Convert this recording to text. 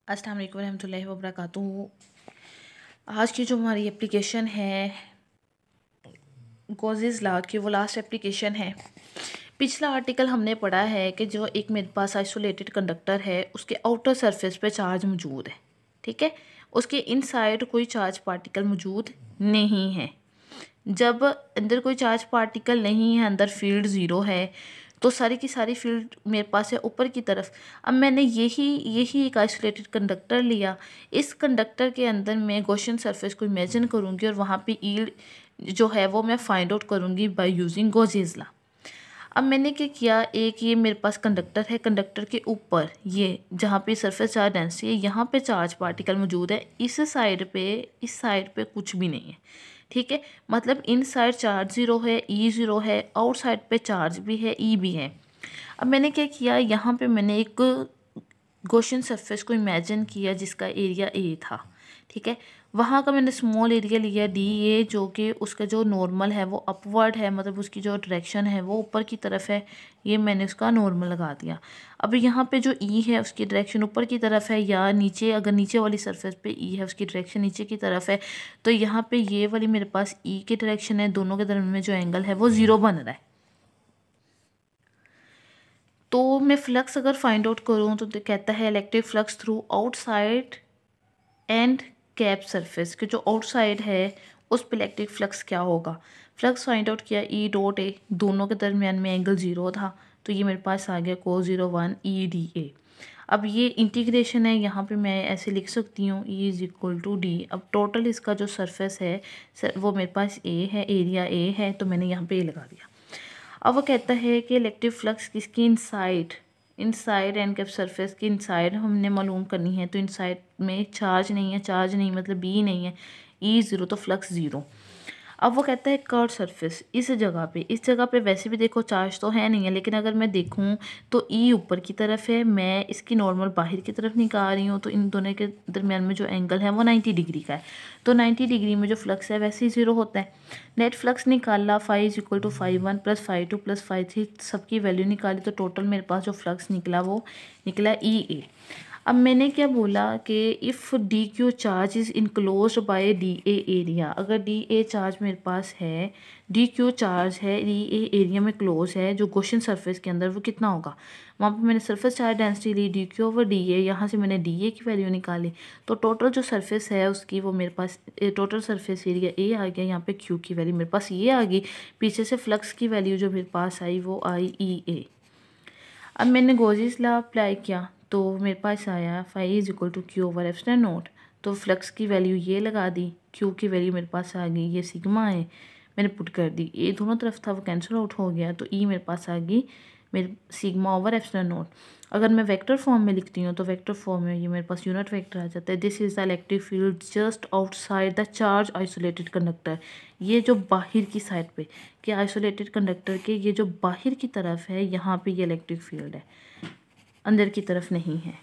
अस्सलाम वालेकुम रहमतुल्लाहि व बरकातुहू। आज की जो हमारी एप्लीकेशन है गॉसेस लॉ की, वो लास्ट एप्लीकेशन है। पिछला आर्टिकल हमने पढ़ा है कि जो एक मेरे पास आइसोलेटेड कंडक्टर है उसके आउटर सरफेस पे चार्ज मौजूद है, ठीक है। उसके इनसाइड कोई चार्ज पार्टिकल मौजूद नहीं है। जब अंदर कोई चार्ज पार्टिकल नहीं है, अंदर फील्ड ज़ीरो है, तो सारी की सारी फील्ड मेरे पास है ऊपर की तरफ। अब मैंने यही एक आइसोलेटेड कंडक्टर लिया। इस कंडक्टर के अंदर मैं गॉसियन सरफेस को इमेजिन करूँगी और वहाँ पे यील्ड जो है वो मैं फाइंड आउट करूँगी बाय यूजिंग गॉसेस लॉ। अब मैंने क्या किया, एक ये मेरे पास कंडक्टर है, कंडक्टर के ऊपर ये जहाँ पे सरफेस चार्ज डेंसिटी है यहाँ पे चार्ज पार्टिकल मौजूद है। इस साइड पे कुछ भी नहीं है, ठीक है। मतलब इन साइड चार्ज ज़ीरो है, ई ज़ीरो है, आउट साइड पे चार्ज भी है, ई भी है। अब मैंने क्या किया, यहाँ पे मैंने एक गॉसियन सरफेस को इमेजिन किया जिसका एरिया ए था, ठीक है। वहाँ का मैंने स्मॉल एरिया लिया डी ए, जो कि उसका जो नॉर्मल है वो अपवर्ड है, मतलब उसकी जो डायरेक्शन है वो ऊपर की तरफ है। ये मैंने उसका नॉर्मल लगा दिया। अब यहाँ पे जो ई है उसकी डायरेक्शन ऊपर की तरफ है, या नीचे, अगर नीचे वाली सरफेस पे ई है उसकी डायरेक्शन नीचे की तरफ है, तो यहाँ पे ये वाली मेरे पास ई की डायरेक्शन है। दोनों के दरमियान में जो एंगल है वो ज़ीरो बन रहा है। तो मैं फ्लक्स अगर फाइंड आउट करूँ तो कहता है electric flux through outside and cap surface, के जो आउटसाइड है उस पर इलेक्ट्रिक फ्लक्स क्या होगा। फ्लक्स फाइंड आउट किया, ई डॉट ए, दोनों के दरमियान में एंगल ज़ीरो था, तो ये मेरे पास आ गया cos01 ई डी ए। अब ये इंटीग्रेशन है, यहाँ पे मैं ऐसे लिख सकती हूँ E is equal to D. अब टोटल इसका जो सरफेस है वो मेरे पास ए है, एरिया ए है, तो मैंने यहाँ पे ए लगा दिया। अब वो कहता है कि इलेक्ट्रिक फ्लक्स किसकी इनसाइड एंड कैप सरफेस की इनसाइड हमने मालूम करनी है। तो इनसाइड में चार्ज नहीं है, चार्ज नहीं मतलब बी नहीं है, ई ज़ीरो, तो फ्लक्स ज़ीरो। अब वो कहता है कर्व सरफेस, इस जगह पे वैसे भी देखो चार्ज तो है नहीं है, लेकिन अगर मैं देखूं तो ई ऊपर की तरफ है, मैं इसकी नॉर्मल बाहर की तरफ निकाल रही हूँ, तो इन दोनों के दरमियान में जो एंगल है वो 90 डिग्री का है। तो 90 डिग्री में जो फ्लक्स है वैसे ही ज़ीरो होता है। नेट फ्लक्स निकाला, phi is equal to phi 1 plus phi 2 plus phi 3, सबकी वैल्यू निकाली, तो टोटल मेरे पास जो फ्लक्स निकला वो निकला ई ए। अब मैंने क्या बोला कि if D Q charge is enclose by D A area, अगर डी ए चार्ज मेरे पास है, डी क्यू चार्ज है, डी ए एरिया में क्लोज है जो गॉसियन सरफेस के अंदर, वो कितना होगा। वहाँ पे मैंने सरफेस चार्ज डेंसिटी ली d q over d A, यहाँ से मैंने डी ए की वैल्यू निकाली, तो टोटल जो सरफेस है उसकी वो मेरे पास टोटल सरफेस एरिया ए आ गया। यहाँ पे क्यू की वैल्यू मेरे पास ये आ गई, पीछे से फ्लक्स की वैल्यू जो मेरे पास आई वो आई ई ए। अब मैंने गॉसेस लॉ अप्लाई किया तो मेरे पास आया phi is equal to q over epsilon naught. तो फ्लक्स की वैल्यू ये लगा दी, क्यू की वैल्यू मेरे पास आ गई, ये सिग्मा है, मैंने पुट कर दी, ये दोनों तरफ था वो कैंसिल आउट हो गया, तो ई मेरे पास आ गई मेरे सिग्मा ओवर एप्सिलॉन नॉट। अगर मैं वेक्टर फॉर्म में लिखती हूँ तो वेक्टर फॉर्म में ये मेरे पास यूनिट वेक्टर आ जाता है। This is the electric field just outside the charge isolated conductor. ये जो बाहर की साइड पे कि आइसोलेटेड कंडक्टर के ये जो बाहर की तरफ है यहाँ पे ये इलेक्ट्रिक फील्ड है, अंदर की तरफ नहीं है।